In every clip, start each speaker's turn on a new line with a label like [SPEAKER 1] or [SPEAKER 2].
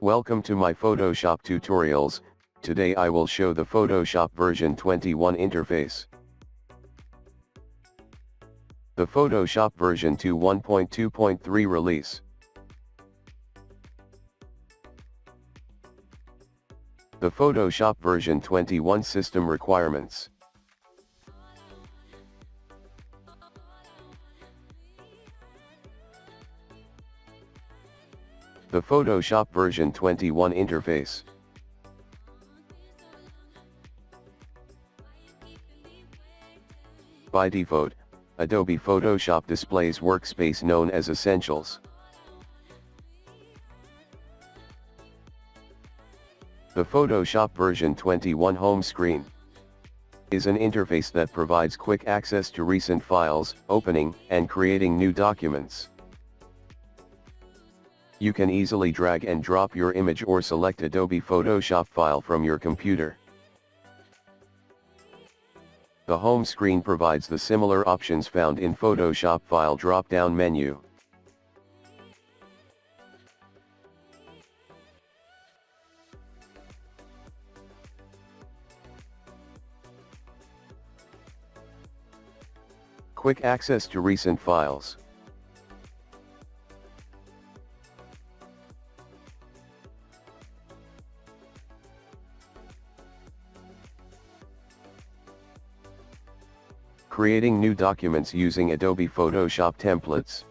[SPEAKER 1] Welcome to my Photoshop tutorials. Today I will show the Photoshop version 21 interface. The Photoshop version 21.2.3 release. The Photoshop version 21 system requirements. The Photoshop version 21 interface. By default, Adobe Photoshop displays workspace known as Essentials. The Photoshop version 21 home screen is an interface that provides quick access to recent files, opening and creating new documents. You can easily drag and drop your image or select Adobe Photoshop file from your computer. The home screen provides the similar options found in Photoshop file drop-down menu. Quick access to recent files. Creating new documents using Adobe Photoshop templates.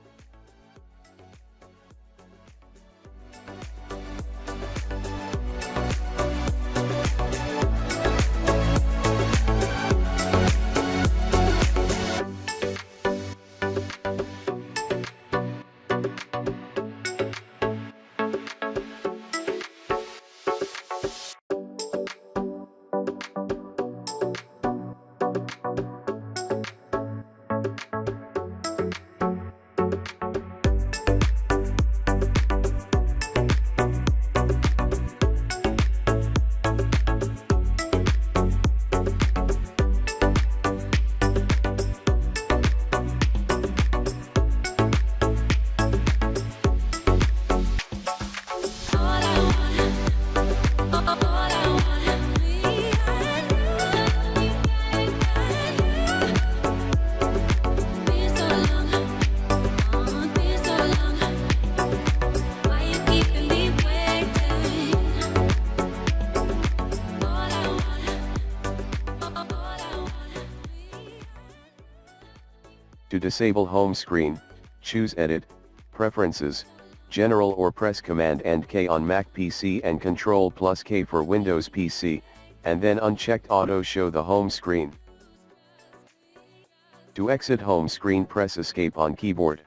[SPEAKER 1] To disable home screen, choose Edit, Preferences, General or press Command and K on Mac PC and Ctrl+K for Windows PC, and then unchecked Auto Show the home screen. To exit home screen, press Escape on keyboard.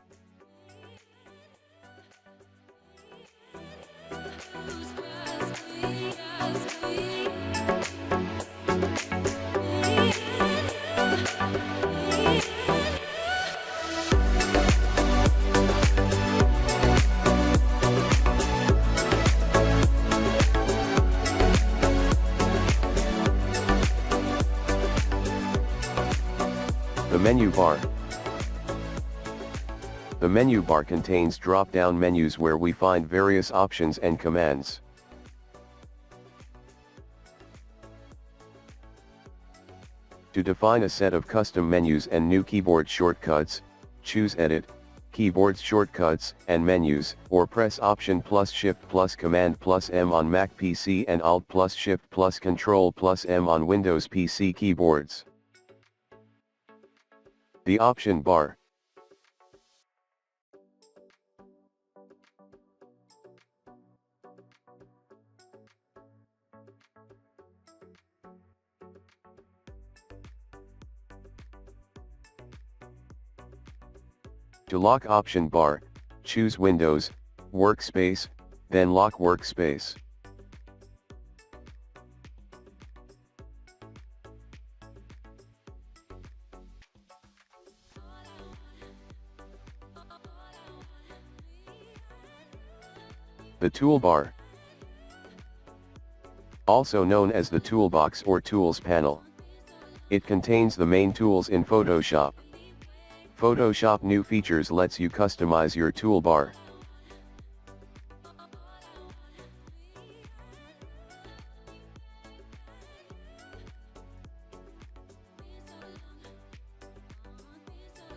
[SPEAKER 1] The menu bar. The menu bar contains drop-down menus where we find various options and commands. To define a set of custom menus and new keyboard shortcuts, choose Edit, Keyboards Shortcuts and Menus, or press Option plus Shift plus Command plus M on Mac PC and Alt plus Shift plus Control plus M on Windows PC keyboards. The option bar. To lock option bar, choose Windows, Workspace, then lock Workspace. The toolbar, also known as the toolbox or tools panel. It contains the main tools in Photoshop. Photoshop new features lets you customize your toolbar.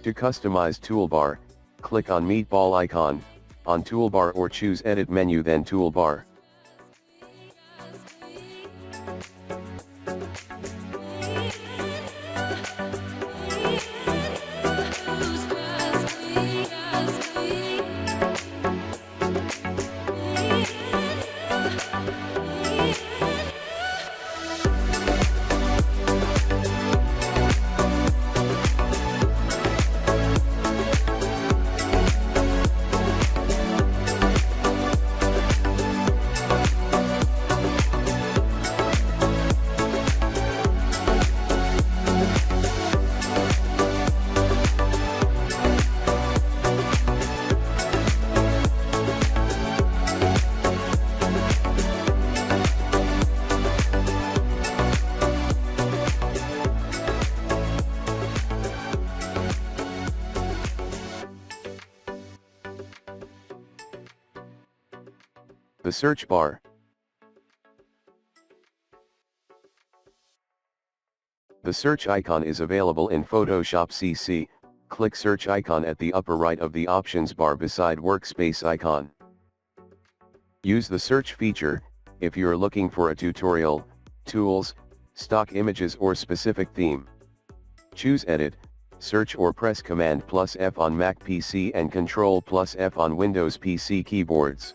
[SPEAKER 1] To customize toolbar, click on meatball icon, on toolbar or choose edit menu then toolbar. The search bar. The search icon is available in Photoshop CC. Click search icon at the upper right of the options bar beside workspace icon. Use the search feature if you're looking for a tutorial, tools, stock images or specific theme. Choose edit, search or press Command plus F on Mac PC and Control plus F on Windows PC keyboards.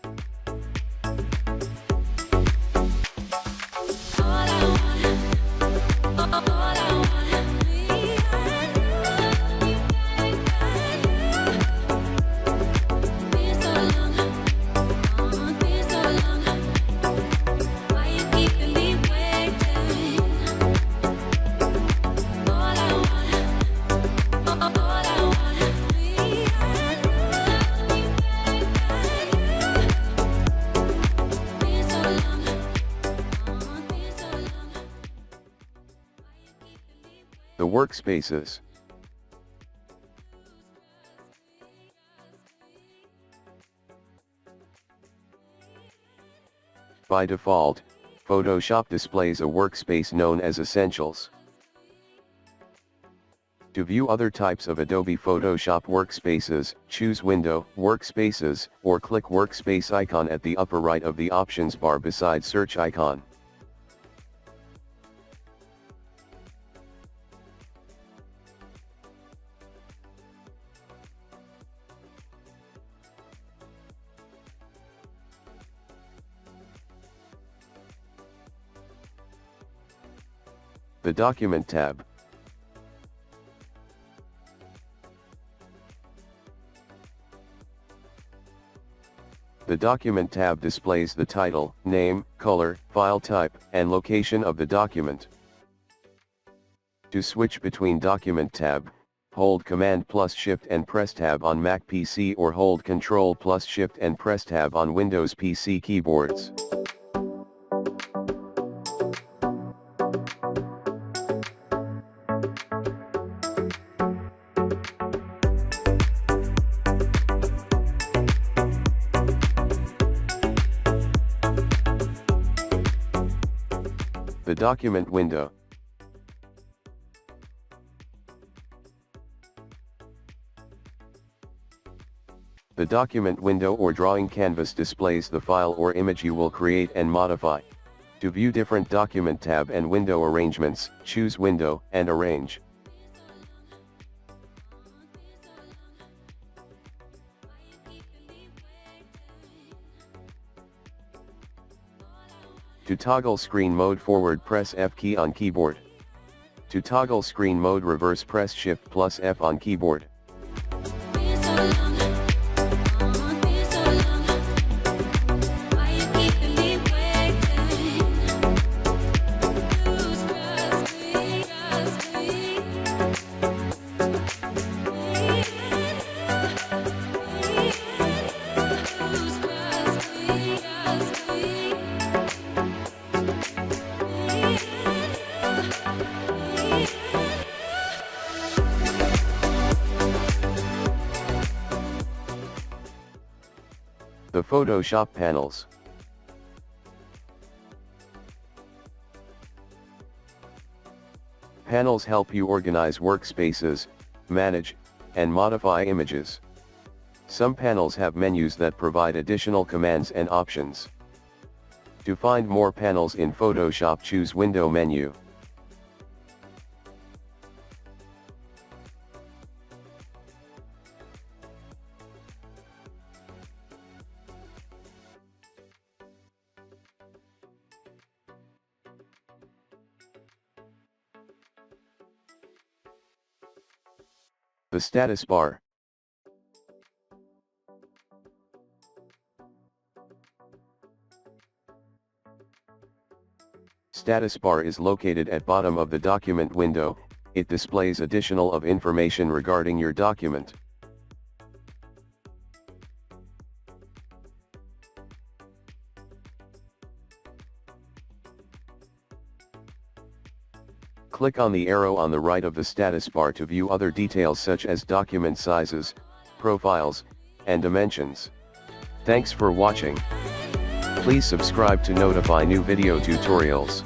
[SPEAKER 1] The Workspaces. By default, Photoshop displays a workspace known as Essentials. To view other types of Adobe Photoshop workspaces, choose Window, Workspaces, or click Workspace icon at the upper right of the options bar beside search icon. The Document tab. The Document tab displays the title, name, color, file type, and location of the document. To switch between Document tab, hold Command plus Shift and press Tab on Mac PC or hold Control plus Shift and press Tab on Windows PC keyboards. The document window. The document window or drawing canvas displays the file or image you will create and modify. To view different document tab and window arrangements, choose Window and Arrange. To toggle screen mode forward, press F key on keyboard. To toggle screen mode reverse, press Shift plus F on keyboard. The Photoshop panels. Panels help you organize workspaces, manage, and modify images. Some panels have menus that provide additional commands and options. To find more panels in Photoshop, choose Window menu. The status bar. Status bar is located at bottom of the document window. It displays additional of information regarding your document. Click on the arrow on the right of the status bar to view other details such as document sizes, profiles, and dimensions. Thanks for watching. Please subscribe to notify new video tutorials.